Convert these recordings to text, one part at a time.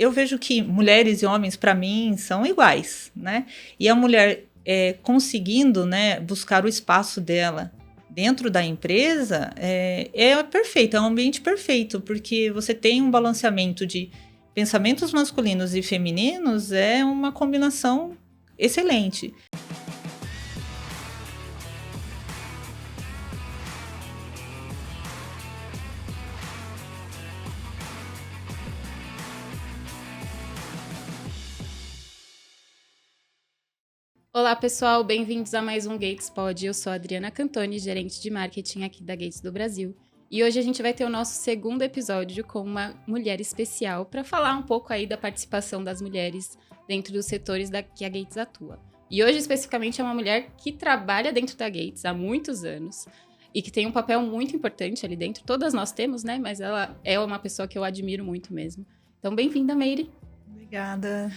eu vejo que mulheres e homens, para mim, são iguais, né? E a mulher conseguindo, né, buscar o espaço dela dentro da empresa é perfeito, é um ambiente perfeito, porque você tem um balanceamento de pensamentos masculinos e femininos, é uma combinação excelente. Olá pessoal, bem-vindos a mais um Gates Pod. Eu sou a Adriana Cantoni, gerente de marketing aqui da Gates do Brasil. E hoje a gente vai ter o nosso segundo episódio com uma mulher especial para falar um pouco aí da participação das mulheres dentro dos setores que a Gates atua. E hoje especificamente é uma mulher que trabalha dentro da Gates há muitos anos e que tem um papel muito importante ali dentro. Todas nós temos, né? Mas ela é uma pessoa que eu admiro muito mesmo. Então, bem-vinda, Meire. Obrigada.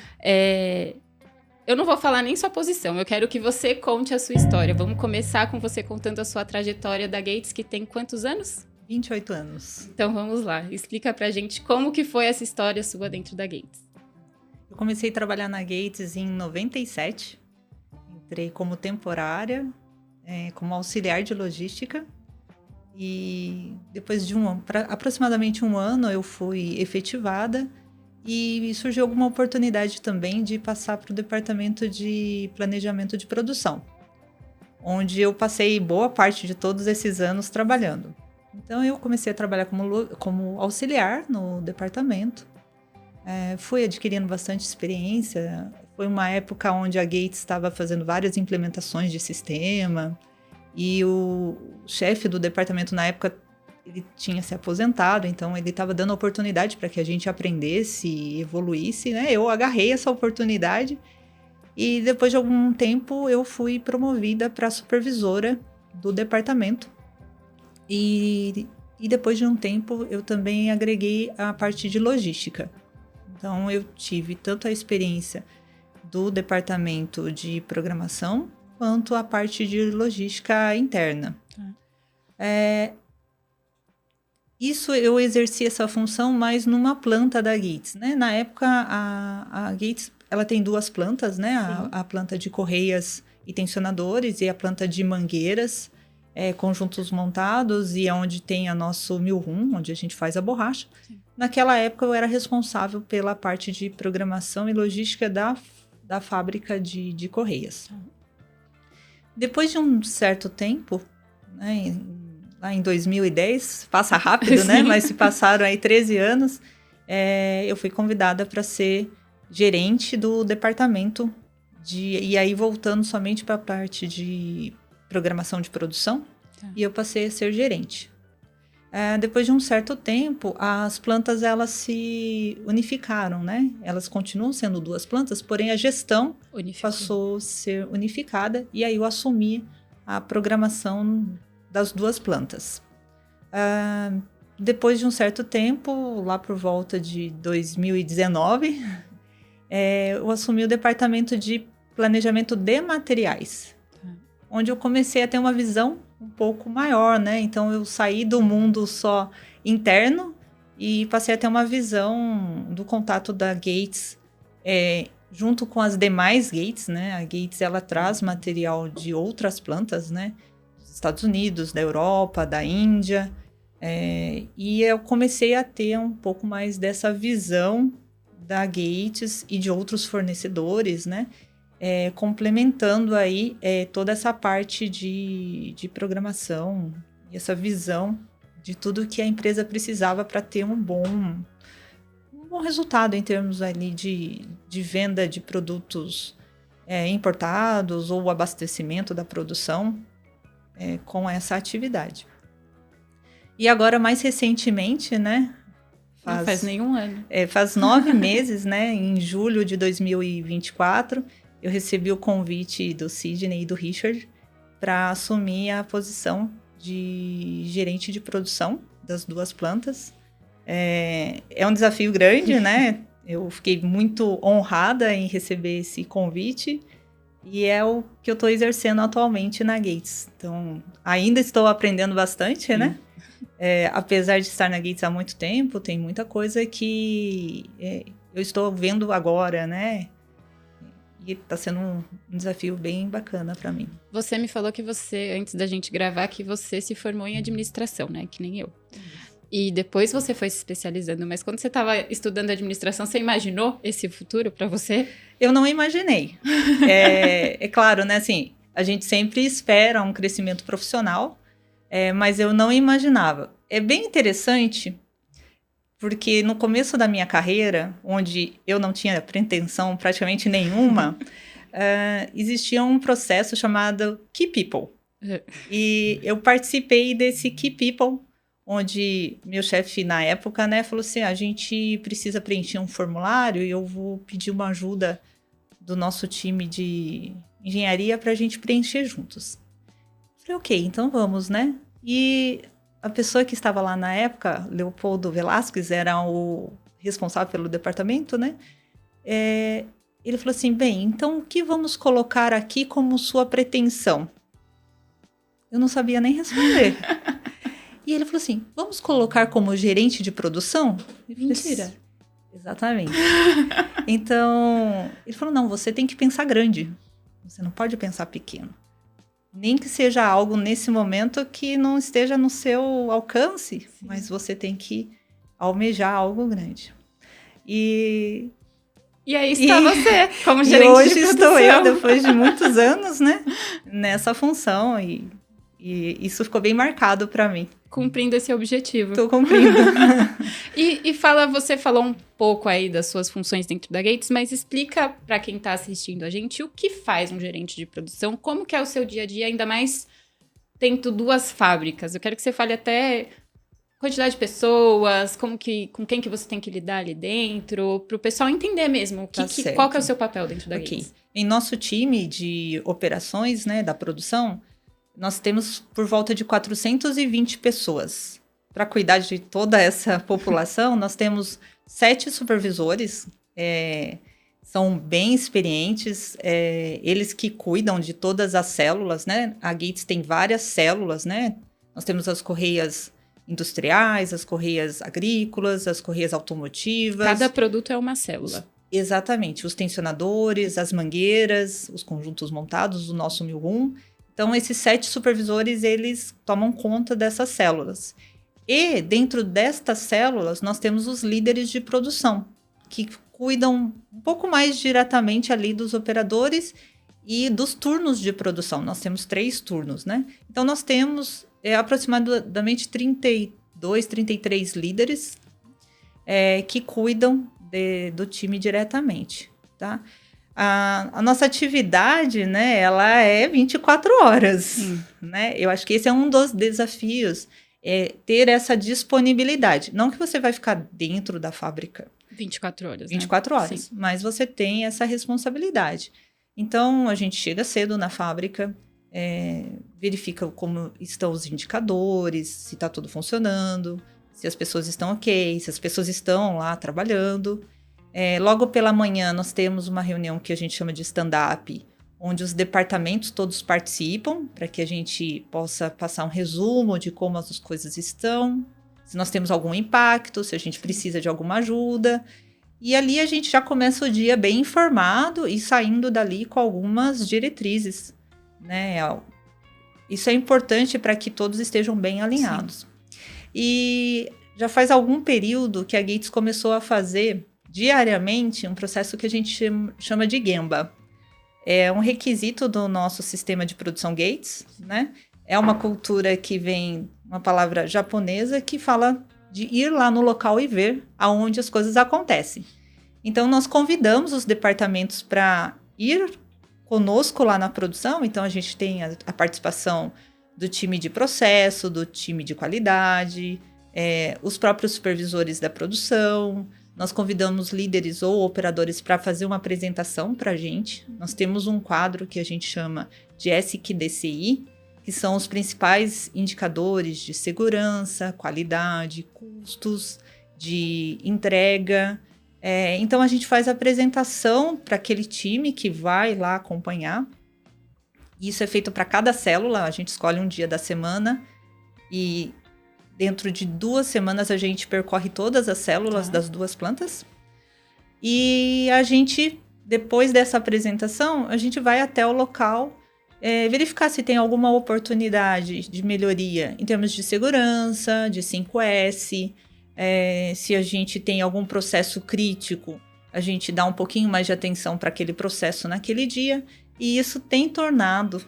Eu não vou falar nem sua posição, eu quero que você conte a sua história. Vamos começar com você contando a sua trajetória da Gates, que tem quantos anos? 28 anos. Então vamos lá, explica pra gente como que foi essa história sua dentro da Gates. Eu comecei a trabalhar na Gates em 97, entrei como temporária, como auxiliar de logística, e depois de aproximadamente um ano eu fui efetivada. E surgiu alguma oportunidade também de passar para o departamento de planejamento de produção, onde eu passei boa parte de todos esses anos trabalhando. Então, eu comecei a trabalhar como auxiliar no departamento. Fui adquirindo bastante experiência. Foi uma época onde a Gates estava fazendo várias implementações de sistema. E o chefe do departamento, na época, ele tinha se aposentado, então ele estava dando oportunidade para que a gente aprendesse e evoluísse, né? Eu agarrei essa oportunidade e depois de algum tempo eu fui promovida para supervisora do departamento. E depois de um tempo eu também agreguei a parte de logística. Então eu tive tanto a experiência do departamento de programação quanto a parte de logística interna. Isso eu exerci essa função mais numa planta da Gates, né? Na época, a Gates, ela tem duas plantas, né? A planta de correias e tensionadores e a planta de mangueiras, conjuntos montados, e é onde tem a nosso mill room, onde a gente faz a borracha. Sim. Naquela época, eu era responsável pela parte de programação e logística da fábrica de correias. Depois de um certo tempo, né? Lá em 2010, passa rápido, né? Mas se passaram aí 13 anos, eu fui convidada para ser gerente do departamento e aí voltando somente para a parte de programação de produção, e eu passei a ser gerente. Depois de um certo tempo, as plantas elas se unificaram, né? Elas continuam sendo duas plantas, porém a gestão passou a ser unificada e aí eu assumi a programação das duas plantas. Depois de um certo tempo, lá por volta de 2019, eu assumi o departamento de planejamento de materiais, onde eu comecei a ter uma visão um pouco maior, né? Então, eu saí do mundo só interno e passei a ter uma visão do contato da Gates junto com as demais Gates, né? A Gates, ela traz material de outras plantas, né? Estados Unidos, da Europa, da Índia, e eu comecei a ter um pouco mais dessa visão da Gates e de outros fornecedores, né, complementando aí toda essa parte de programação e essa visão de tudo que a empresa precisava para ter um bom resultado em termos ali de venda de produtos importados ou abastecimento da produção. Com essa atividade. E agora, mais recentemente, né? Não faz nenhum ano. Faz 9 meses, né? Em julho de 2024, eu recebi o convite do Sidney e do Richard para assumir a posição de gerente de produção das duas plantas. É um desafio grande, né? Eu fiquei muito honrada em receber esse convite. E é o que eu estou exercendo atualmente na Gates. Então, ainda estou aprendendo bastante, né? Apesar de estar na Gates há muito tempo, tem muita coisa que eu estou vendo agora, né? E está sendo um desafio bem bacana para mim. Você me falou que você, antes da gente gravar, que você se formou em administração, né? Que nem eu. E depois você foi se especializando. Mas quando você estava estudando administração, você imaginou esse futuro para você? Eu não imaginei. É claro, né? Assim, a gente sempre espera um crescimento profissional, mas eu não imaginava. É bem interessante, porque no começo da minha carreira, onde eu não tinha pretensão praticamente nenhuma, existia um processo chamado Key People. E eu participei desse Key People, onde meu chefe na época, né, falou assim, a gente precisa preencher um formulário e eu vou pedir uma ajuda do nosso time de engenharia para a gente preencher juntos. Falei, ok, então vamos, né? E a pessoa que estava lá na época, Leopoldo Velasquez, era o responsável pelo departamento, né? Ele falou assim, bem, então o que vamos colocar aqui como sua pretensão? Eu não sabia nem responder. E ele falou assim, vamos colocar como gerente de produção? Mentira. Exatamente. Então, ele falou, não, você tem que pensar grande. Você não pode pensar pequeno. Nem que seja algo nesse momento que não esteja no seu alcance, sim, mas você tem que almejar algo grande. E aí está você, como gerente de produção. E hoje estou eu, depois de muitos anos, né, nessa função. E isso ficou bem marcado para mim. Cumprindo esse objetivo. Estou cumprindo. Você falou um pouco aí das suas funções dentro da Gates, mas explica para quem está assistindo a gente o que faz um gerente de produção, como que é o seu dia a dia, ainda mais tendo 2 fábricas. Eu quero que você fale até quantidade de pessoas, com quem que você tem que lidar ali dentro, para o pessoal entender mesmo qual que é o seu papel dentro da Gates. Em nosso time de operações, né, da produção, nós temos por volta de 420 pessoas. Para cuidar de toda essa população, nós temos 7 supervisores, são bem experientes, eles que cuidam de todas as células, né? A Gates tem várias células, né? Nós temos as correias industriais, as correias agrícolas, as correias automotivas. Cada produto é uma célula. Exatamente, os tensionadores, as mangueiras, os conjuntos montados, o nosso 1001. Então, esses 7 supervisores, eles tomam conta dessas células. E, dentro destas células, nós temos os líderes de produção, que cuidam um pouco mais diretamente ali dos operadores e dos turnos de produção. Nós temos 3 turnos, né? Então, nós temos aproximadamente 32, 33 líderes que cuidam do time diretamente, tá? A nossa atividade, né, ela é 24 horas, né? Eu acho que esse é um dos desafios, ter essa disponibilidade. Não que você vai ficar dentro da fábrica 24 horas, 24 né? horas, Sim. Mas você tem essa responsabilidade. Então, a gente chega cedo na fábrica, verifica como estão os indicadores, se está tudo funcionando, se as pessoas estão ok, se as pessoas estão lá trabalhando. Logo pela manhã, nós temos uma reunião que a gente chama de stand-up, onde os departamentos todos participam, para que a gente possa passar um resumo de como as coisas estão, se nós temos algum impacto, se a gente precisa de alguma ajuda. E ali a gente já começa o dia bem informado e saindo dali com algumas diretrizes, né? Isso é importante para que todos estejam bem alinhados. Sim. E já faz algum período que a Gates começou a fazer diariamente um processo que a gente chama de Gemba. É um requisito do nosso sistema de produção Gates, né? É uma cultura que vem, uma palavra japonesa, que fala de ir lá no local e ver aonde as coisas acontecem. Então, nós convidamos os departamentos para ir conosco lá na produção. Então, a gente tem a participação do time de processo, do time de qualidade, os próprios supervisores da produção. Nós convidamos líderes ou operadores para fazer uma apresentação para a gente. Nós temos um quadro que a gente chama de SQDCI, que são os principais indicadores de segurança, qualidade, custos, de entrega. Então, a gente faz a apresentação para aquele time que vai lá acompanhar. Isso é feito para cada célula, a gente escolhe um dia da semana e dentro de 2 semanas a gente percorre todas as células das 2 plantas E a gente, depois dessa apresentação, a gente vai até o local verificar se tem alguma oportunidade de melhoria em termos de segurança, de 5S, se a gente tem algum processo crítico, a gente dá um pouquinho mais de atenção para aquele processo naquele dia, e isso tem tornado,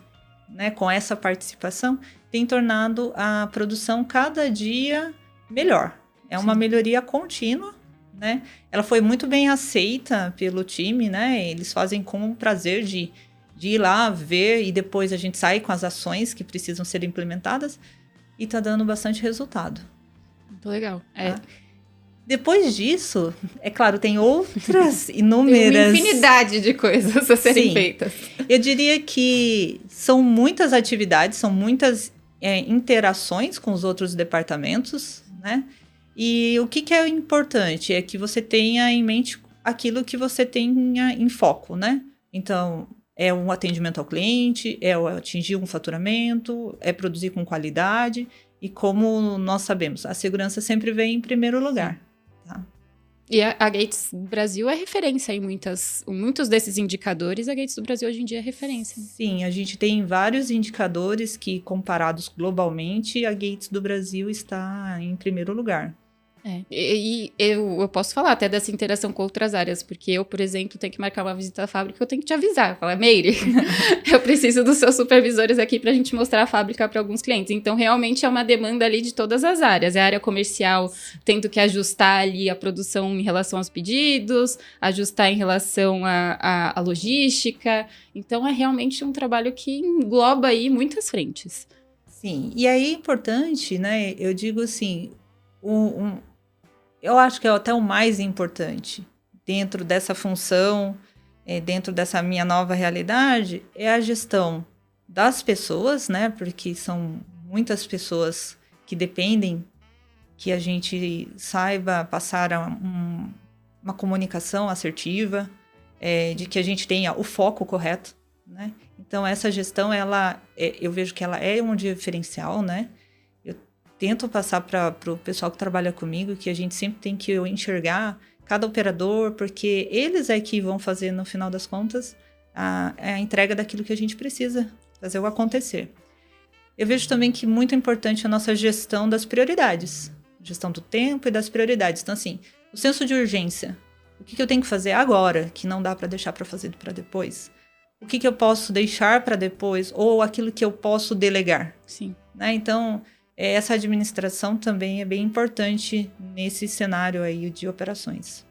né, com essa participação, tem tornado a produção cada dia melhor. É uma melhoria contínua, né? Ela foi muito bem aceita pelo time, né? Eles fazem com o prazer de ir lá ver, e depois a gente sai com as ações que precisam ser implementadas, e tá dando bastante resultado. Muito legal. Tá? Depois disso, é claro, tem outras inúmeras... Tem uma infinidade de coisas a serem feitas. Eu diria que são muitas atividades, são muitas interações com os outros departamentos, né? E o que é importante é que você tenha em mente aquilo que você tenha em foco, né? Então, é um atendimento ao cliente, é atingir um faturamento, é produzir com qualidade. E como nós sabemos, a segurança sempre vem em primeiro lugar. Tá? E a Gates Brasil é referência em muitos desses indicadores. A Gates do Brasil hoje em dia é referência. Sim, a gente tem vários indicadores que, comparados globalmente, a Gates do Brasil está em primeiro lugar. E eu posso falar até dessa interação com outras áreas, porque eu, por exemplo, tenho que marcar uma visita à fábrica, eu tenho que te avisar, falar, Meire, eu preciso dos seus supervisores aqui pra gente mostrar a fábrica para alguns clientes. Então, realmente é uma demanda ali de todas as áreas. É a área comercial tendo que ajustar ali a produção em relação aos pedidos, ajustar em relação à logística. Então, é realmente um trabalho que engloba aí muitas frentes. Sim, e aí é importante, né, eu digo assim, eu acho que é até o mais importante dentro dessa função, dentro dessa minha nova realidade, é a gestão das pessoas, né? Porque são muitas pessoas que dependem que a gente saiba passar uma comunicação assertiva, de que a gente tenha o foco correto, né? Então, essa gestão, eu vejo que ela é um diferencial, né? Tento passar para o pessoal que trabalha comigo que a gente sempre tem que enxergar cada operador, porque eles é que vão fazer, no final das contas, a entrega daquilo que a gente precisa fazer o acontecer. Eu vejo também que muito importante a nossa gestão das prioridades, gestão do tempo e das prioridades. Então, assim, o senso de urgência. O que eu tenho que fazer agora, que não dá para deixar para fazer para depois? O que eu posso deixar para depois? Ou aquilo que eu posso delegar? Sim. Né? Então, essa administração também é bem importante nesse cenário aí de operações.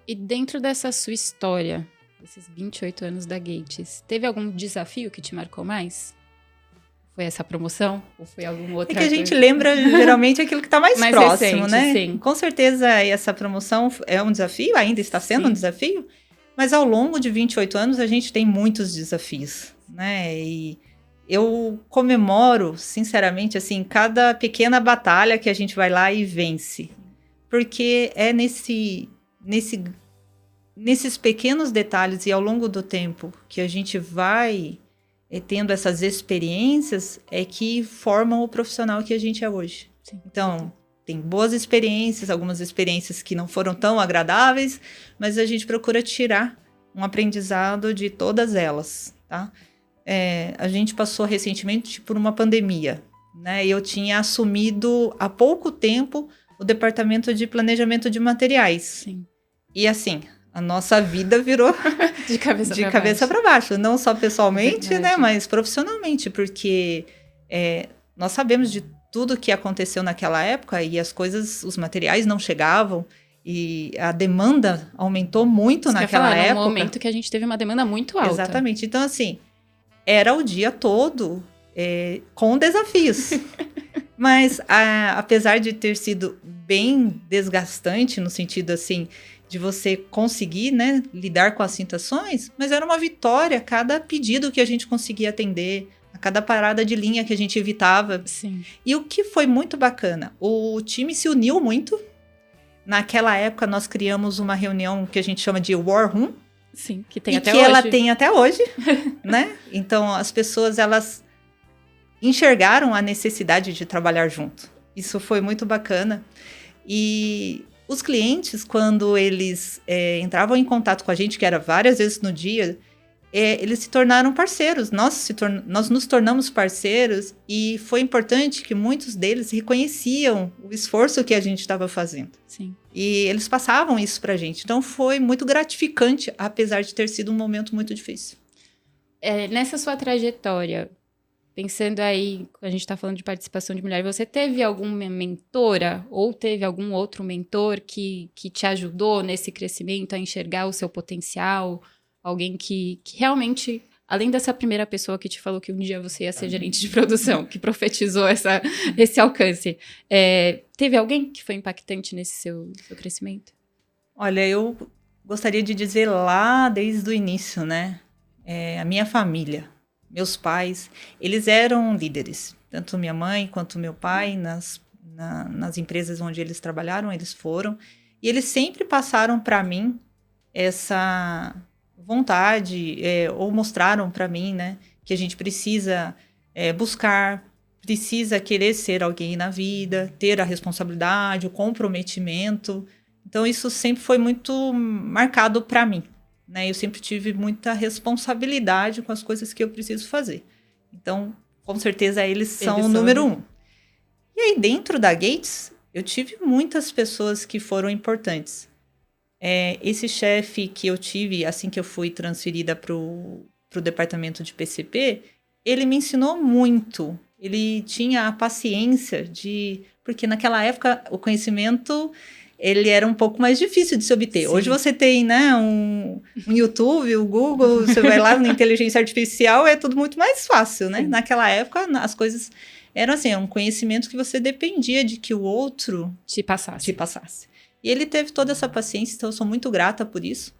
E dentro dessa sua história, esses 28 anos da Gates, teve algum desafio que te marcou mais? Foi essa promoção? Ou foi alguma outra coisa? É que a gente lembra geralmente aquilo que está mais próximo, recente, né? Sim. Com certeza essa promoção é um desafio, ainda está sendo um desafio, mas ao longo de 28 anos a gente tem muitos desafios, né? E eu comemoro, sinceramente, assim, cada pequena batalha que a gente vai lá e vence. Porque é nesses pequenos detalhes e ao longo do tempo que a gente vai tendo essas experiências é que formam o profissional que a gente é hoje. Sim. Então, tem boas experiências, algumas experiências que não foram tão agradáveis, mas a gente procura tirar um aprendizado de todas elas, tá? A gente passou recentemente por uma pandemia, né? Eu tinha assumido há pouco tempo o departamento de planejamento de materiais. Sim. E assim, a nossa vida virou de cabeça para baixo. Não só pessoalmente, né? Mas profissionalmente, porque nós sabemos de tudo que aconteceu naquela época e os materiais não chegavam. E a demanda aumentou muito naquela época. No momento que a gente teve uma demanda muito alta. Exatamente. Então, assim, era o dia todo com desafios. Mas, apesar de ter sido bem desgastante, no sentido, assim, de você conseguir, né, lidar com as situações, mas era uma vitória a cada pedido que a gente conseguia atender, a cada parada de linha que a gente evitava. Sim. E o que foi muito bacana, o time se uniu muito. Naquela época, nós criamos uma reunião que a gente chama de War Room. Sim, que tem até hoje. E que ela tem até hoje, né? Então, as pessoas, elas enxergaram a necessidade de trabalhar junto. Isso foi muito bacana. E Os clientes, quando eles entravam em contato com a gente, que era várias vezes no dia, eles se tornaram parceiros. Nós nos tornamos parceiros e foi importante que muitos deles reconheciam o esforço que a gente estava fazendo. Sim. E eles passavam isso pra gente. Então, foi muito gratificante, apesar de ter sido um momento muito difícil. Nessa sua trajetória, pensando aí, a gente está falando de participação de mulher, você teve alguma mentora ou teve algum outro mentor que te ajudou nesse crescimento a enxergar o seu potencial? Alguém que realmente, além dessa primeira pessoa que te falou que um dia você ia ser gerente de produção, que profetizou esse alcance, teve alguém que foi impactante nesse seu crescimento? Olha, eu gostaria de dizer lá desde o início, né? A minha família, meus pais, eles eram líderes. Tanto minha mãe quanto meu pai, nas empresas onde eles trabalharam, eles foram. E eles sempre passaram para mim essa vontade, ou mostraram para mim, né, que a gente precisa buscar, precisa querer ser alguém na vida, ter a responsabilidade, o comprometimento. Então, isso sempre foi muito marcado para mim, né? Eu sempre tive muita responsabilidade com as coisas que eu preciso fazer. Então, com certeza, eles são o número 1. E aí, dentro da Gates, eu tive muitas pessoas que foram importantes. Esse chefe que eu tive, assim que eu fui transferida para o departamento de PCP, ele me ensinou muito. Ele tinha a paciência porque naquela época o conhecimento ele era um pouco mais difícil de se obter. Sim. Hoje você tem, né, um YouTube, o Google, você vai lá na inteligência artificial, é tudo muito mais fácil, né? Sim. Naquela época as coisas eram assim, um conhecimento que você dependia de que o outro te passasse. E ele teve toda essa paciência, então eu sou muito grata por isso.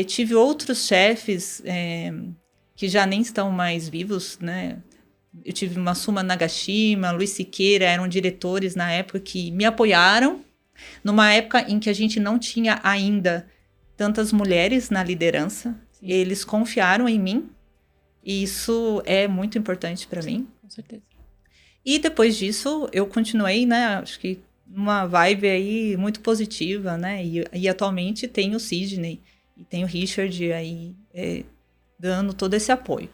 Tive outros chefes que já nem estão mais vivos, né? Eu tive Masuma Nagashima, Luiz Siqueira, eram diretores na época que me apoiaram, numa época em que a gente não tinha ainda tantas mulheres na liderança. Sim. Eles confiaram em mim, e isso é muito importante para mim. Com certeza. E depois disso, eu continuei, né? Acho que uma vibe aí muito positiva, né? E atualmente tem o Sidney e tem o Richard aí dando todo esse apoio.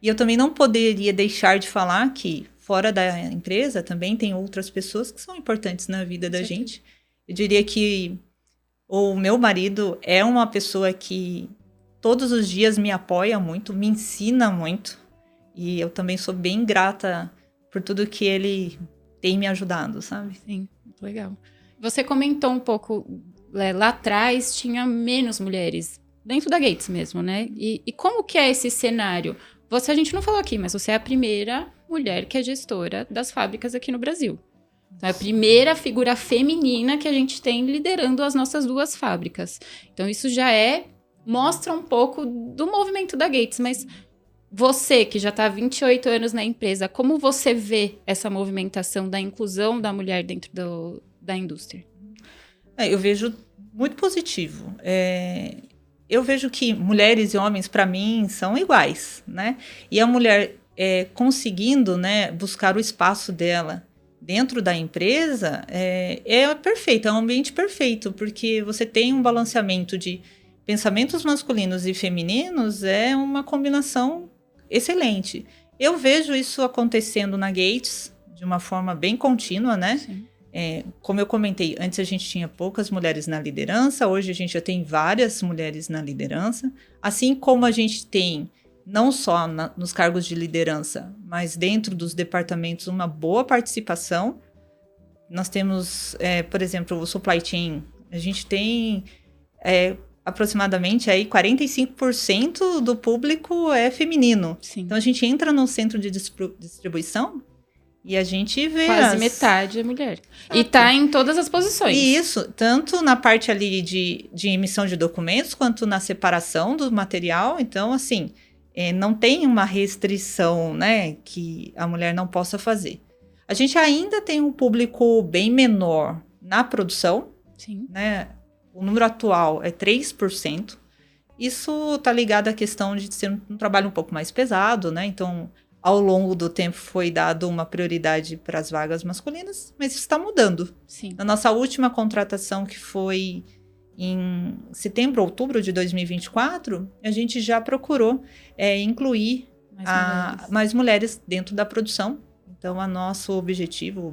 E eu também não poderia deixar de falar que fora da empresa também tem outras pessoas que são importantes na vida da gente. Eu diria que o meu marido é uma pessoa que todos os dias me apoia muito, me ensina muito. E eu também sou bem grata por tudo que ele tem me ajudado, sabe? Sim. Legal. Você comentou um pouco, lá atrás tinha menos mulheres, dentro da Gates mesmo, né? E como que é esse cenário? A gente não falou aqui, mas você é a primeira mulher que é gestora das fábricas aqui no Brasil. Então, é a primeira figura feminina que a gente tem liderando as nossas 2 fábricas. Então, isso já mostra um pouco do movimento da Gates, mas você, que já está há 28 anos na empresa, como você vê essa movimentação da inclusão da mulher dentro da indústria? Eu vejo muito positivo. Eu vejo que mulheres e homens, para mim, são iguais, né? E a mulher conseguindo, né, buscar o espaço dela dentro da empresa é perfeito, é um ambiente perfeito, porque você tem um balanceamento de pensamentos masculinos e femininos, é uma combinação excelente. Eu vejo isso acontecendo na Gates de uma forma bem contínua, né? Sim. Como eu comentei, antes a gente tinha poucas mulheres na liderança, hoje a gente já tem várias mulheres na liderança, assim como a gente tem, não só nos cargos de liderança, mas dentro dos departamentos, uma boa participação. Nós temos, por exemplo, o supply chain, a gente tem aproximadamente aí 45% do público é feminino. Sim. Então a gente entra no centro de distribuição e a gente vê quase metade é mulher. E tá em todas as posições. Isso, tanto na parte ali de emissão de documentos, quanto na separação do material. Então, assim, não tem uma restrição, né, que a mulher não possa fazer. A gente ainda tem um público bem menor na produção. Sim. Né? O número atual é 3%. Isso está ligado à questão de ser um trabalho um pouco mais pesado, né? Então, ao longo do tempo foi dado uma prioridade para as vagas masculinas, mas isso está mudando. Sim. Na nossa última contratação, que foi em setembro, outubro de 2024, a gente já procurou incluir mais mulheres dentro da produção. Então, o nosso objetivo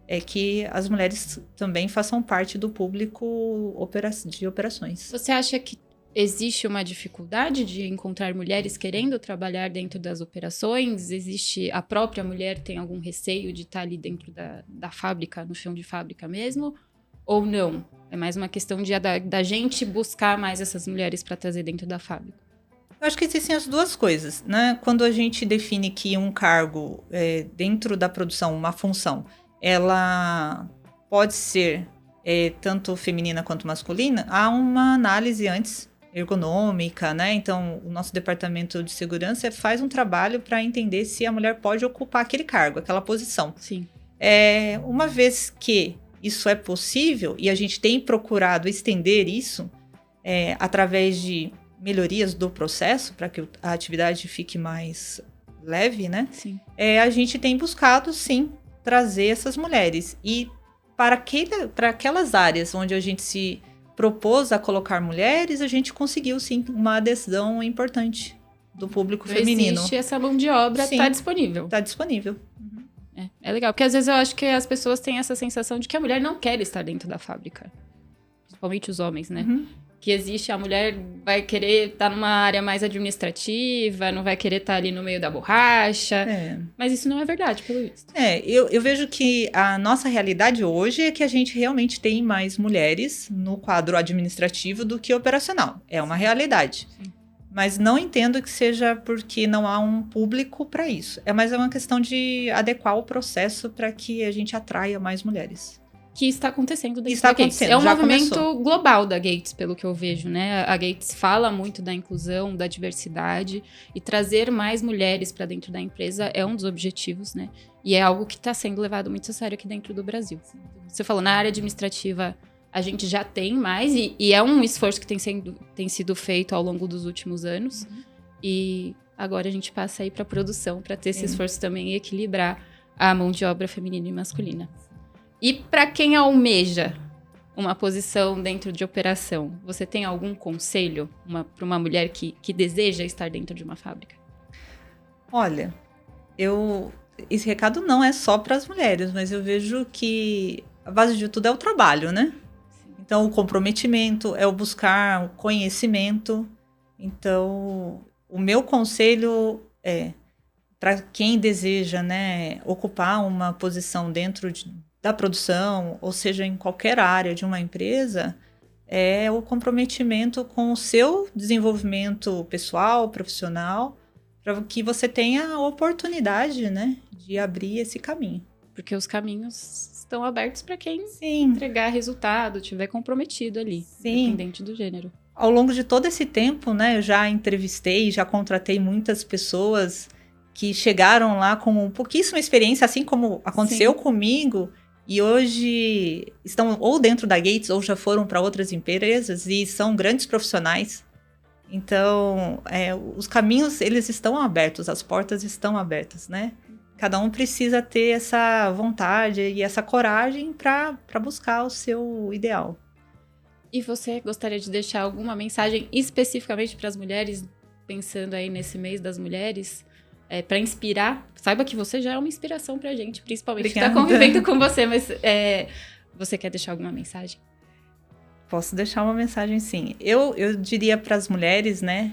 é que as mulheres também façam parte do público de operações. Você acha que existe uma dificuldade de encontrar mulheres querendo trabalhar dentro das operações? A própria mulher tem algum receio de estar ali dentro da fábrica, no chão de fábrica mesmo? Ou não? É mais uma questão da gente buscar mais essas mulheres para trazer dentro da fábrica? Eu acho que existem as duas coisas, né? Quando a gente define que um cargo dentro da produção, uma função, ela pode ser tanto feminina quanto masculina, há uma análise antes ergonômica, né? Então, o nosso departamento de segurança faz um trabalho para entender se a mulher pode ocupar aquele cargo, aquela posição. Sim. Uma vez que isso é possível, e a gente tem procurado estender isso através de melhorias do processo, para que a atividade fique mais leve, né? Sim. A gente tem buscado, sim, trazer essas mulheres. E para aquelas áreas onde a gente se propôs a colocar mulheres, a gente conseguiu, sim, uma adesão importante do público feminino. Existe essa mão de obra, está disponível. Está disponível. É legal, porque às vezes eu acho que as pessoas têm essa sensação de que a mulher não quer estar dentro da fábrica. Principalmente os homens, né? Uhum. Que existe, a mulher vai querer estar numa área mais administrativa, não vai querer estar ali no meio da borracha. Mas isso não é verdade, pelo visto. Eu vejo que a nossa realidade hoje é que a gente realmente tem mais mulheres no quadro administrativo do que operacional. É uma realidade. Sim. Mas não entendo que seja porque não há um público para isso. Mas é uma questão de adequar o processo para que a gente atraia mais mulheres. Que está acontecendo dentro da Gates. É um movimento global da Gates, pelo que eu vejo, né? A Gates fala muito da inclusão, da diversidade, e trazer mais mulheres para dentro da empresa é um dos objetivos, né? E é algo que está sendo levado muito a sério aqui dentro do Brasil. Você falou, na área administrativa a gente já tem mais, e é um esforço que tem sido feito ao longo dos últimos anos. Uhum. E agora a gente passa aí para a produção, para ter esse esforço também e equilibrar a mão de obra feminina e masculina. E para quem almeja uma posição dentro de operação, você tem algum conselho para uma mulher que deseja estar dentro de uma fábrica? Olha, esse recado não é só para as mulheres, mas eu vejo que a base de tudo é o trabalho, né? Sim. Então, o comprometimento é o buscar o conhecimento. Então, o meu conselho para quem deseja, né, ocupar uma posição dentro da produção, ou seja, em qualquer área de uma empresa, é o comprometimento com o seu desenvolvimento pessoal, profissional, para que você tenha a oportunidade, né, de abrir esse caminho. Porque os caminhos estão abertos para quem entregar resultado, estiver comprometido ali, independente do gênero. Ao longo de todo esse tempo, né, eu já entrevistei, já contratei muitas pessoas que chegaram lá com pouquíssima experiência, assim como aconteceu comigo, e hoje estão ou dentro da Gates ou já foram para outras empresas e são grandes profissionais. Então, os caminhos, eles estão abertos, as portas estão abertas, né? Cada um precisa ter essa vontade e essa coragem para buscar o seu ideal. E você gostaria de deixar alguma mensagem especificamente para as mulheres, pensando aí nesse mês das mulheres? Para inspirar, saiba que você já é uma inspiração pra gente, principalmente que tá convivendo com você, mas você quer deixar alguma mensagem? Posso deixar uma mensagem, sim. Eu diria para as mulheres, né,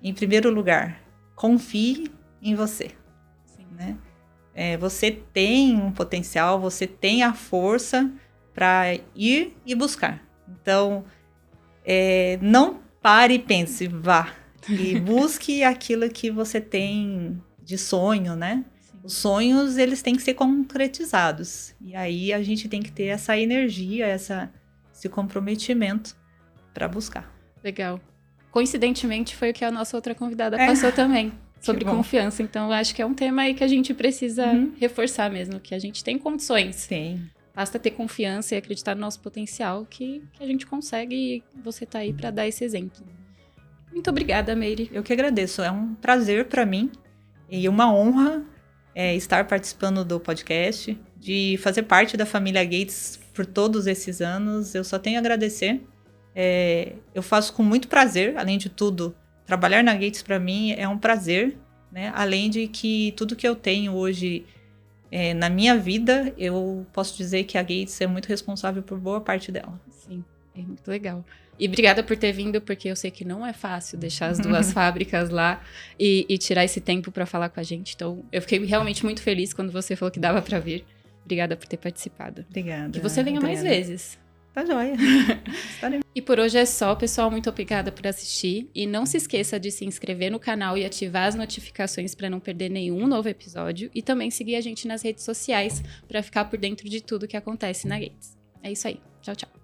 em primeiro lugar, confie em você. Sim. Né? Você tem um potencial, você tem a força para ir e buscar. Então, não pare e pense, vá. E busque aquilo que você tem de sonho, né? Sim. Os sonhos, eles têm que ser concretizados. E aí a gente tem que ter essa energia, esse comprometimento para buscar. Legal. Coincidentemente, foi o que a nossa outra convidada passou também, sobre confiança. Então, eu acho que é um tema aí que a gente precisa reforçar mesmo, que a gente tem condições. Sim. Basta ter confiança e acreditar no nosso potencial, que a gente consegue, e você tá aí para dar esse exemplo. Muito obrigada, Meire. Eu que agradeço. É um prazer para mim E uma honra estar participando do podcast, de fazer parte da família Gates por todos esses anos. Eu só tenho a agradecer. Eu faço com muito prazer, além de tudo. Trabalhar na Gates para mim é um prazer, né? Além de que tudo que eu tenho hoje na minha vida, eu posso dizer que a Gates é muito responsável por boa parte dela. Sim, é muito legal. E obrigada por ter vindo, porque eu sei que não é fácil deixar as duas fábricas lá e tirar esse tempo para falar com a gente. Então, eu fiquei realmente muito feliz quando você falou que dava para vir. Obrigada por ter participado. Obrigada. Que você venha mais vezes. Tá joia. E por hoje é só, pessoal. Muito obrigada por assistir. E não se esqueça de se inscrever no canal e ativar as notificações para não perder nenhum novo episódio. E também seguir a gente nas redes sociais para ficar por dentro de tudo que acontece na Gates. É isso aí. Tchau, tchau.